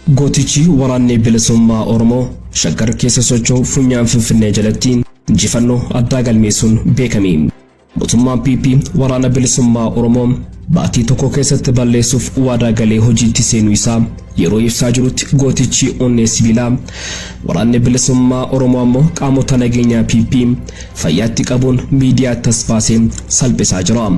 Gootichi waraanni bilisummaa Oromoo shaggar keessa socho'u funyaan Finfinnee jalatti injifannoo addaa galmeessuun beekame. Mootummaan PP waraana bilisummaa Oromoo baatii tokko keessatti balleessuuf waadaa galee hojiitti seenuu isaa yeroo ibsaa jirutti gootichi onnee sibiilaa waraanni bilisummaa Oromoo ammoo qaamota nageenyaa PP fayyaatti qabuun miidiyaa tasbaasee salphisaa jira.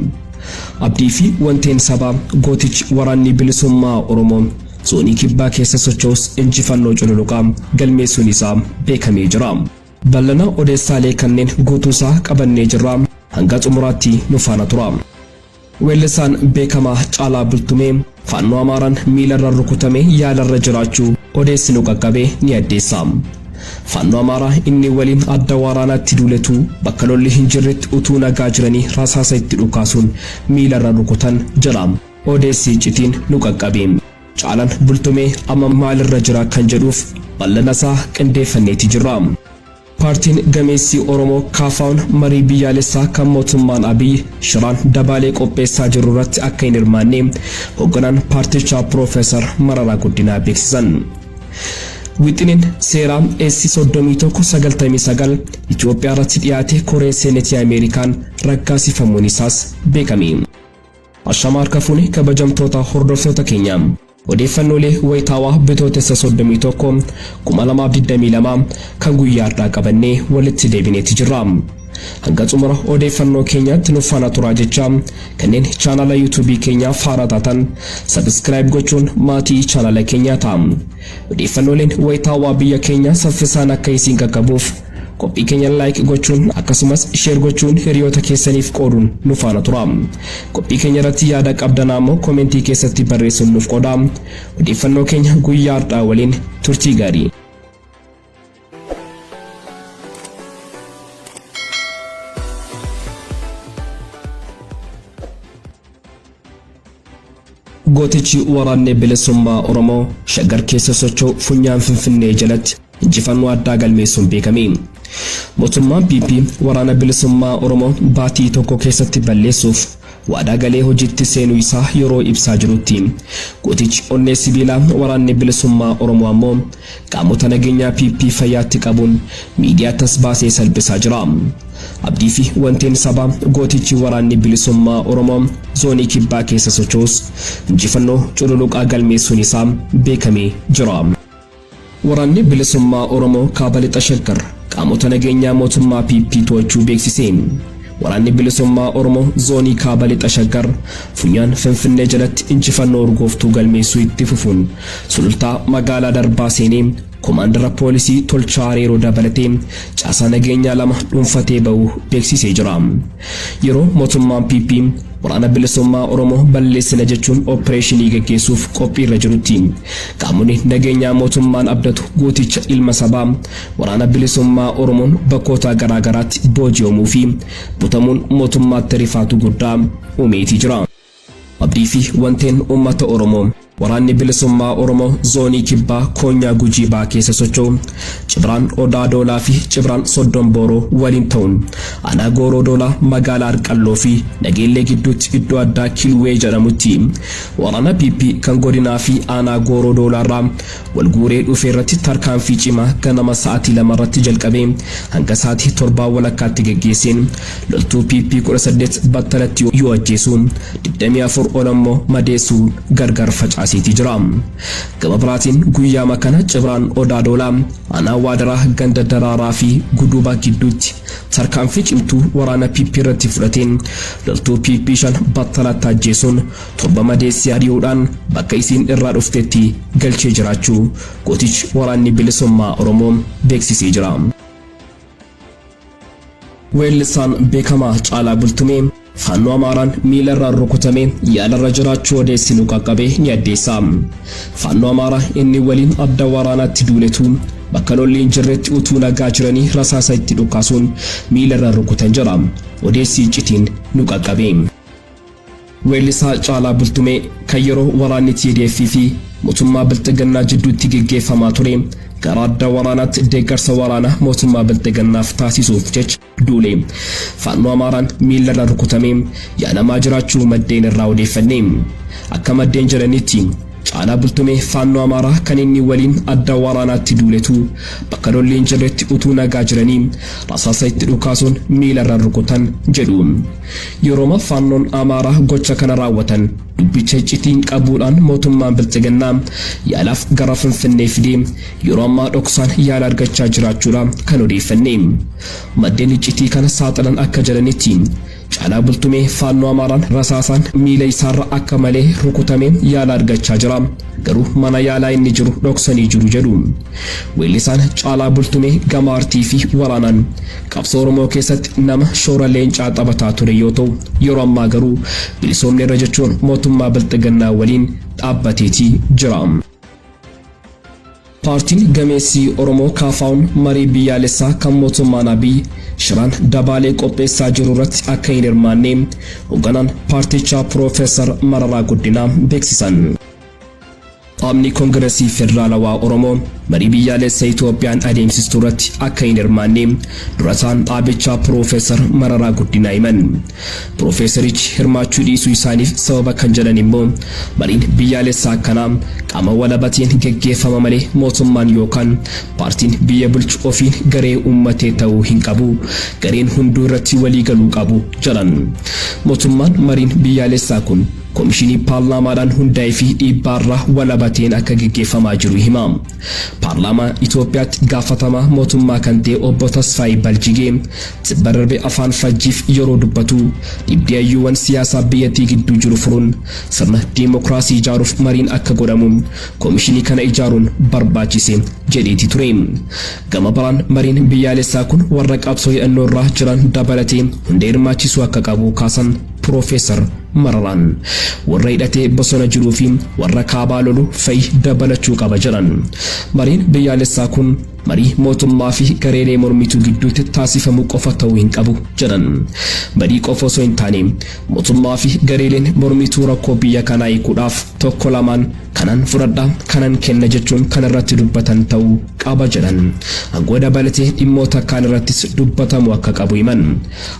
Abdii fi wanteen sabaa gootichi waraanni bilisummaa Oromoo zoonii kibbaa keessa socho'us injifannoo cululuqaa galmeessuun isaa beekamee jira. Bal'ina odeessaalee kanneen guutuusaa qabannee jirra. Hanga xumuraatti nu faana tura. Weellisaan beekamaa Caalaa Bultumee Faannoo Amaaraan miilarra rukutamee yaalarra jiraachuu odeessi nu qaqqabee ni addeessa. Faannoo Amaaraa inni waliin adda waraanaatti duuletu bakka lolli hin jirretti utuu nagaa jiranii rasaasa itti dhukaasuun miilarra rukutan jira. Odeessi icciitiin nu qaqqabee. Caalaan Bultumee amma maalirra jira kan jedhuuf bal'ina isaa qindeeffanneeti jirra. Paartiin gameessi Oromoo Kaafaawun marii biyyaalessaa kan mootummaan Abiy shiraan dabaalee qopheessaa jiru irratti akka hin hirmaanne hoogganaan paartichaa Piroofeesar Mararaa Guddinaa beeksisan. Wixineen seeraa AC3199 Itoophiyaa irratti dhiyaate Koree Seenetii Ameerikaan raggaasifamuun isaas beekame. Ashama harka fuune kabajamtoota hordoftoota keenya. Odeeffannoolee wayitaawaa bitootessa 31 2022 kan guyyaa har'aa qabannee walitti deebineeti jirra. Hanga xumura odeeffannoo keenyaatti nu faana turaa jecha kanneen chaanala YouTube keenyaa faana taatan subscribe gochuun maatii chaanala keenyaa ta'a. Odeeffannooleen wayitaawaa biyya keenya saffisaan akka isin qaqqabuuf qophii keenya like gochuun akkasumas share gochuun hiriyoota keessaniif qooduun nu faana tura. Qophii keenya irratti yaada qabdan ammoo komentii keessatti barreessuun nuuf qooda. Odeeffannoo keenya guyyaa har'aa waliin turtii gaarii. Gootichi waraanni bilisummaa Oromoo shaggar keessa socho'u funyaan Finfinnee jalatti injifannoo addaa galmeessuun beekame. Mootummaan PP waraana bilisummaa Oromoo baatii tokko keessatti balleessuuf waadaa galee hojiitti seenuu isaa yeroo ibsaa jirutti gootichi onnee sibiilaa waraanni bilisummaa Oromoo ammoo qaamota nageenyaa PP fayyaatti qabuun miidiyaa tasbaasee salphisaa jira. Abdii fi wanteen sabaa gootichi waraanni bilisummaa Oromoo zoonii kibbaa keessa socho'us injifannoo cululuqaa galmeessuun isaa beekamee jira. Waraanni bilisummaa Oromoo kaaba lixa shaggar qaamota nageenyaa mootummaa PP to'achuu beeksisee. Waraanni bilisummaa Oromoo zoonii kaaba lixa shaggar funyaan Finfinnee jalatti injifannoo urgooftuu galmeessuu itti fufuun sulultaa magaalaa Darbaa seenee Komaandara poolisii Tolchaa Areeroo dabalatee caasaa nageenyaa lama dhuunfatee ba'uu beeksisee jira. Yeroo mootummaan PP waraana bilisummaa Oromoo balleessina jechuun opereeshinii gaggeessuuf qophiirra jirutti qaamonni nageenyaa mootummaan abdatu gooticha ilma sabaa waraana bilisummaa Oromoon bakkoota garaagaraatti booji'amuu fi butamuun mootummaatti rifaatu guddaa uumeetii jira. Abdii fi wanteen uummata Oromoo waraanni bilisummaa Oromoo zoonii kibbaa Koonyaa Gujii baa keessa socho'u Cibraan Odaa Doolaa fi Cibraan Soddon Booroo waliin ta'uun aanaa Gooroo Doolaa magaalaa Arqalloo fi Nageellee gidduutti iddoo addaa Kilwee jedhamutti waraana PP kan godinaa fi aanaa Gooroo Doolaarraa walguuree dhufee irratti tarkaanfii cimaa ganama sa'aatii 2 irratti jalqabee hanga sa'aatii 7 walakkaatti gaggeesseen loltuu PP 18 battalatti yoo ajjeesuun 24 ol ammoo madeessuun gargar facaaseeti jira. Gama biraatiin guyyaa makana Cibraan Odaa Doolaa aanaa Waadaraa ganda Daraaraa fi Guduubaa gidduutti tarkaanfii cimtuu waraana PP irratti fudhateen loltuu PP 5 battalatti ajjeesuun 7 madeessee ari'uudhaan bakka isiin irraa dhuftetti galchee jiraachuu gootichi waraanni bilisummaa Oromoo beeksisee jira. Weellisaan beekamaa Caalaa Bultumee Faannoo Amaaraan miilarra rukutamee yaalarra jiraachuu odeessi nu qaqqabee ni addeessa. Faannoo Amaaraa inni waliin adda waraanaatti duuletu bakka lolli hin jirretti utuu nagaa jiranii rasaasa itti dhukaasuun miilarra rukutan jira. Odeessi icciitiin nu qaqqabee. Weellisaa Caalaa Bultumee kan yeroo waraanni TDF fi mootummaa Bilxiginnaa jidduutti gaggeeffamaa ture gara adda waraanaatti deeggarsa waraanaa mootummaa Bilxiginnaaf taasisuuf jecha duule Faannoo Amaaraan miilarra rukutamee yaalamaa jiraachuu maddeen irraa odeeffanne. Akka maddeen jedhanitti caalaa bultumee faannoo amaaraa kan inni waliin adda waraanaatti duuletu bakka lolliin jirretti utuu nagaa jiranii rasaasa itti dhukaasuun miilarra rukutan jedhu. Yeroo faannoon amaaraa gocha kana raawwatan dubbicha icciitiin qabuudhaan mootummaan bilxiginnaa yaalaaf gara Finfinnee fidee yeroo ammaa dhoksaan yaala argachaa jiraachuudha kan odeeffanne. Maddeen icciitii kana saaxilan akka jedhanitti caalaa bultumee faannoo amaaraan rasaasaan miila isaarra akka malee rukutamee yaala argachaa jira. Garuu mana yaalaa inni jiru dhoksanii jiru jedhu. Weellisaan caalaa bultumee gama aartii fi waraanaan qabsoo Oromoo keessatti nama shoora leencaa taphataa ture yoo ta'u yeroo ammaa garuu bilisoomneerra jechuun mootummaa bilxiginnaa waliin dhaabbateetii jira. Paartiin gameessii Oromoo kaafaa'uun marii biyyaalessaa kan mootummaan Abiy shiraan dabaalee qopheessaa jiru irratti akka hin hirmaanne hoogganaan paartichaa Piroofeesar Mararaa Guddinaa beeksisan. Qaamni Koongireesii Federaalawaa Oromoo marii biyyaalessaa Itoophiyaan adeemsistu irratti akka hin hirmaanne durataan dhaabichaa Piroofeesar Mararaa Guddinaa himan. Piroofeesarichi hirmaachuu dhiisuu isaaniif sababa kan jedhan immoo mariin biyyaalessaa akkanaa qaama walabateen geggeeffama malee mootummaan yookaan paartiin biyya bulchu ofiin garee uummatee ta'uu hin qabu, gareen hunduu irratti walii galuu qabu jedhan. Mootummaan mariin biyyaalessaa kun Komishinii Paarlaamaadhaan hundaa'ee fi dhiibbaarraa walabateen akka geggeeffamaa jiru hima. Paarlaamaa Itoophiyaatti gaafatamaa mootummaa kan ta'e obbo Tasfaayee Baljigee Tibbarbe afaan fajjiif yeroo dubbatu dhibdeeyyuuwwan siyaasaa biyyattii gidduu jiru furuun sirna diimokiraasii ijaaruuf mariin akka godhamu komishinii kana ijaaruun barbaachise jedheeti ture. Gama biraan mariin biyyaalessaa kun warra qabsoo hidhannoo irra jiran dabalatee hunda hirmaachisuu akka qabu kaasan Piroofeesar Mararaan warra hidhatee bosona jiruu fi warra kaabaa lolu fa'i dabalachuu qaba jedhan. Mariin biyyaalessaa kun marii mootummaa fi gareelee mormituu gidduutti taasifamu qofa ta'uu hin qabu jedhan. Marii qofa osoo hin taane mootummaa fi gareeleen mormituu rakkoo biyya kanaa hiikuudhaaf tokko lamaan kanan fudhadha kanan kenna jechuun kan irratti dubbatan ta'uu qaba jedhan. Aangoo dabalatee dhimmoota kaan irrattis dubbatamu akka qabu himan.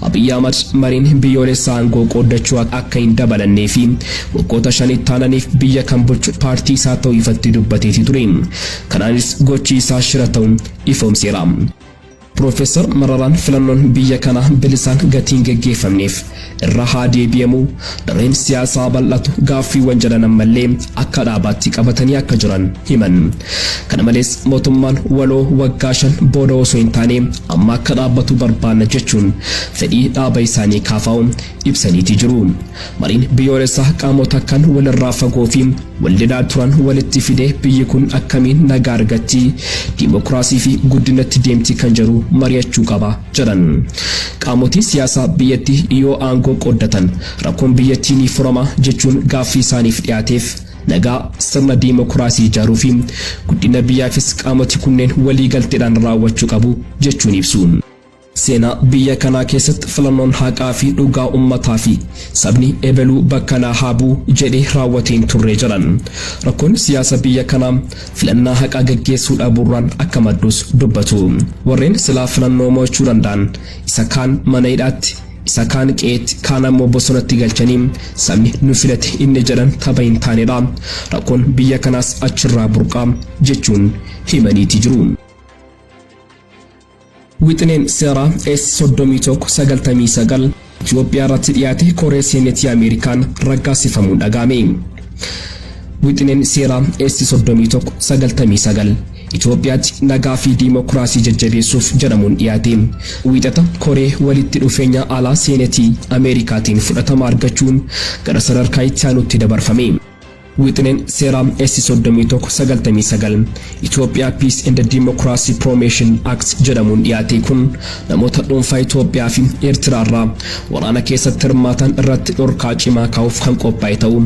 Abiy Ahmad mariin biyyoolessaa aangoo qooddachuu akka hin dabalannee fi waggoota 5 taananiif biyya kan bulchu paartii isaa ta'uu ifatti dubbateeti ture. Kanaanis gochi isaa shira ta'uun ifoomseera. Piroofeesar Mararaan filannoon biyya kana bilisaan gatiin geggeeffamneef irra haa deebi'amu, dareen siyaasaa bal'atu gaaffiiwwan jedhan ammallee akka dhaabaatti qabatanii akka jiran himan. Kana malees mootummaan waloo waggaa 5 booda osoo hin taane amma akka dhaabbatu barbaanna jechuun fedhii dhaaba isaanii kaafaa'u ibsaniiti jiru. Mariin biyyoolessaa qaamota kan walirraa fagoo fi waldidaa turan walitti fidee biyyi kun akkamiin nagaa argatti, diimokiraasii fi guddinatti deemti kan jedhu mari'achuu qaba jedhan. Qaamotii siyaasaa biyyattii yoo aangoo qooddatan rakkoon biyyattii ni furama jechuun gaaffii isaaniif dhiyaateef nagaa sirna diimokiraasii ijaaruu fi guddina biyyaafis qaamoti kunneen walii galteedhaan raawwachuu qabu jechuun ibsu. Seenaa biyya kanaa keessatti filannoon haqaa fi dhugaa uummataa fi sabni ebaluu bakka naa haabuu jedhee raawwateen turre jedhan. Rakkoon siyaasa biyya kanaa filannaa haqaa gaggeessuu dhabuurraan akka maddus dubbatu. Warreen silaa filannoo mo'achuu danda'an isa kaan mana hidhaatti, isa kaan qeetti, kaan ammoo bosonatti galchanii sabni nu filate inni jedhan tapha hin taanedha. Rakkoon biyya kanaas achirraa burqaa jechuun himaniiti jiru. Wixineen seeraa S3199 Itoophiyaa irratti dhiyaate koree seenetii Ameerikaan raggaasifamuun dhaga'ame. Wixineen seeraa S3199 Itoophiyaatti nagaa fi diimokiraasii jajjabeessuuf jedhamuun dhiyaate. Wiixata koree walitti dhufeenya alaa seenetii Ameerikaatiin fudhatama argachuun gara sadarkaa itti aanutti dabarfame. Wixineen seeraa S3199 Ethiopia Peace and Democracy Promotion Act jedhamuun dhiyaate kun namoota dhuunfaa Itoophiyaa fi Eertiraa irraa waraana keessatti hirmaatan irratti dhorkaa cimaa kaa'uuf kan qophaa'e ta'uu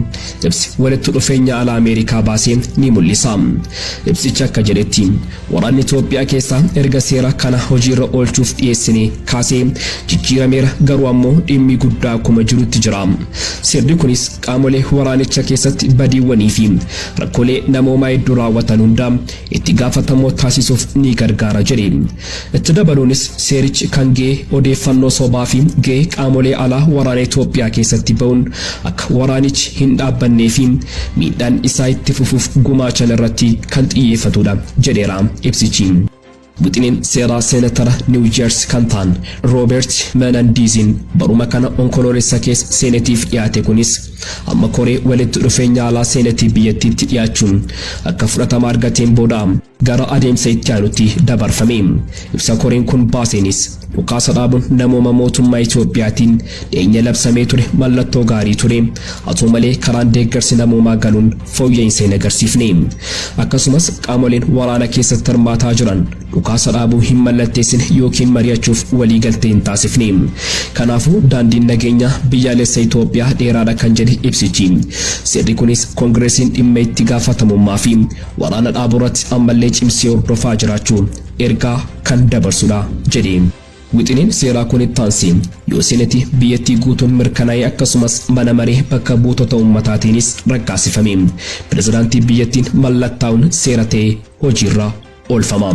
ibsi walitti dhufeenya alaa Ameerikaa baasee ni mul'isa. Ibsichi akka jedhetti waraanni Itoophiyaa keessaa erga seera kana hojiirra oolchuuf dhiyeessine kaasee jijjiirameera, garuu ammoo dhimmi guddaa akkuma jirutti jira. Seerri kunis qaamolee waraanicha keessatti badii lammiiwwanii fi rakkoolee namoomaa hedduu raawwatan hunda itti gaafatamoo taasisuuf ni gargaara jedhe. Itti dabaluunis seerichi kan ga'e odeeffannoo sobaa fi ga'e qaamolee alaa waraana Itoophiyaa keessatti ba'uun akka waraanichi hin dhaabbannee fi miidhaan isaa itti fufuuf gumaachan irratti kan xiyyeeffatudha jedheera ibsichi. Wixineen seeraa seenatara New Jersey kan ta'an Robert Menendezin baruma kana onkoloolessa keessa seenetiif dhiyaate kunis amma koree walitti dhufeenya alaa seenetii biyyattiitti dhiyaachuun akka fudhatama argateen booda gara adeemsa itti aanutti dabarfame. Ibsa koreen kun baaseenis dhukaasa dhaabuun namooma mootummaa Itoophiyaatiin dhiyeenya labsamee ture mallattoo gaarii ture haa ta'u malee karaan deeggarsi namoomaa galuun fooyya'insa hin agarsiifne. Akkasumas qaamoleen waraana keessatti hirmaataa jiran dhukaasa dhaabuu hin mallatteessine yookiin mari'achuuf waliigaltee hin taasifne. Kanaafuu daandiin nageenyaa biyyaalessa Itoophiyaa dheeraadha kan jedhe ibsichi. Seerri kunis koongireesiin dhimma itti gaafatamummaa fi waraana dhaabuu irratti ammallee cimsee hordofaa jiraachuu ergaa kan dabarsudha jedhe. Wixineen seeraa kun itti aansee yoo seenetii biyyattii guutuun mirkanaa'e akkasumas mana maree bakka buutota uummataatiinis raggaasifame pirezidaantii biyyattiin mallattaa'uun seera ta'ee hojiirra oolfama.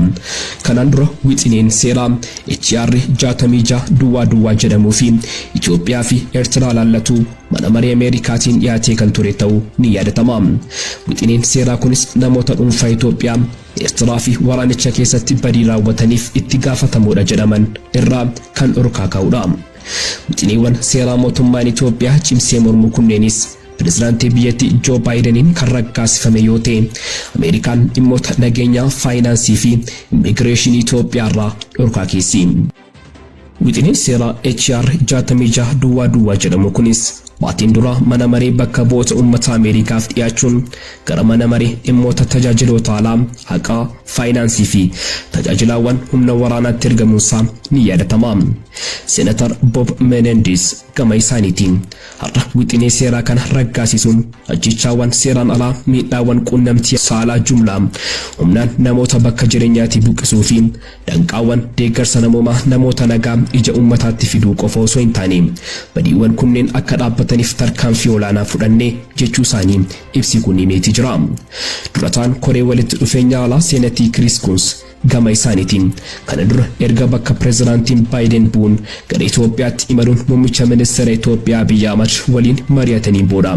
Kanaan dura wixineen seeraa HR 66 jedhamuu fi Itoophiyaa fi Eertiraa laallatu mana maree Ameerikaatiin dhiyaatee kan ture ta'uu ni yaadatama. Wixineen seeraa kunis namoota dhuunfaa Itoophiyaa Eertiraa fi waraanicha keessatti badii raawwataniif itti gaafatamoodha jedhaman irraa kan dhorkaa ka'udha. Wixineewwan seeraa mootummaan Itoophiyaa cimsee mormu kunneenis pirezidaantii biyyattii Joe Biden kan raggaasifame yoo ta'e Ameerikaan dhimmoota nageenyaa, faayinaansii fi immigireeshinii Itoophiyaa irraa dhorkaa keessi. Wixineen seeraa HR 66 jedhamu kunis baatiin dura mana maree bakka bu'oota uummata Ameerikaaf dhiyaachuun gara mana maree dhimmoota tajaajiloota alaa, haqaa, faayinaansii fi tajaajilaawwan humna waraanaatti ergamuunsaa ni yaadatama. Senator Bob Menendez gama isaaniitiin har'a wixinee seeraa kana raggaasisuun ajjechaawwan seeraan alaa, miidhaawwan quunnamtii saalaa jumlaa, humnaan namoota bakka jireenyaatii buqqisuu fi danqaawwan deeggarsa namoomaa namoota nagaa ija uummataatti fiduu qofa osoo hin taane badiiwwan kunneen akka dhaabbataniif tarkaanfii olaanaa fudhannee jechuu isaanii ibsi kun himeetii jira. Durataan koree walitti dhufeenya alaa seenatii Chris Coons gama isaaniitiin kana dura erga bakka pirezidaantiin Biden bu'uun gara Itoophiyaatti imaluun muummicha ministeera Itoophiyaa Abiy Ahmed waliin mari'atanii booda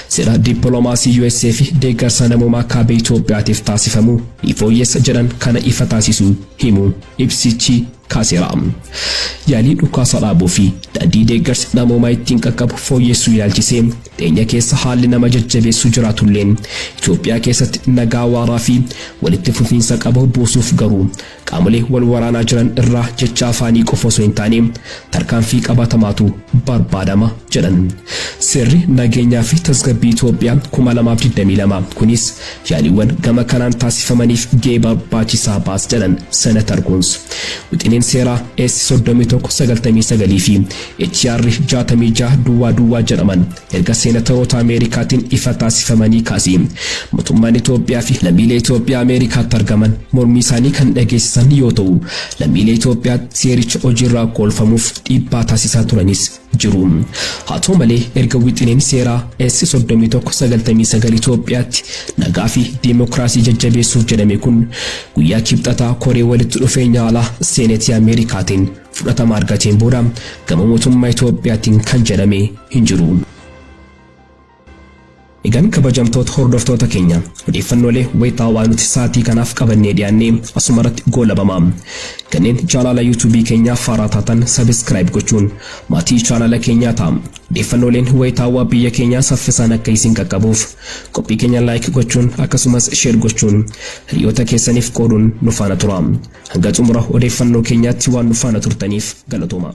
seera dippiloomaasii USA fi deeggarsa namoomaa kaaba Itoophiyaatiif taasifamu ni fooyyessa jedhan kana ifa taasisu himu ibsichi kaaseera. Yaalii dhukaasa dhaabuu fi daandii deeggarsa namoomaa ittiin qaqqabu fooyyessuu ilaalchisee dhiyeenya keessa haalli nama jajjabeessuu jiraatulleen Itoophiyaa keessatti nagaa waaraa fi walitti fufiinsa qabu buusuuf garuu qaamolee wal waraanaa jiran irraa jecha afaanii qofa osoo hin taane tarkaanfii qabatamaatu barbaadama jedhan. Seerri nageenyaa fi tasgabbii Itoophiyaa 2022 kunis yaaliiwwan gama kanaan taasifamaniif gahee barbaachisaa baas jedhan Senator Coons. Wixineen seeraa S3199 fi HR 66 jedhaman erga seenatoroota Ameerikaatiin ifa taasifamanii kaasee mootummaan Itoophiyaa fi lammiilee Itoophiyaa Ameerikaatti argaman mormii isaanii kan dhageessisan yoo ta'u lammiilee Itoophiyaa seericha hojiirra oolfamuuf dhiibbaa taasisaa turanis jiru. Haa ta'u malee erga wixineen seeraa S3199 Itoophiyaatti nagaa fi diimokiraasii jajjabeessuuf jedhame kun guyyaa kibxataa koree walitti dhufeenya alaa seenetii Ameerikaatiin fudhatama argateen booda gama mootummaa Itoophiyaatiin kan jedhame hin jiru. Egaan kabajamtoota hordoftoota keenya odeeffannoolee wayitaawaa nuti sa'aatii kanaaf qabannee dhiyaannee asumarratti goolabamaa. Kanneen chaanala YouTube keenyaa faaraa taatan subscribe gochuun maatii chaanala keenyaa ta'aa. Odeeffannooleen wayitaawaa biyya keenyaa saffisaan akka isin qaqqabuuf qophii keenya like gochuun akkasumas share gochuun hiriyoota keessaniif qooduun nu faana tura. Hanga xumura odeeffannoo keenyaatti waan nu faana turtaniif galatooma.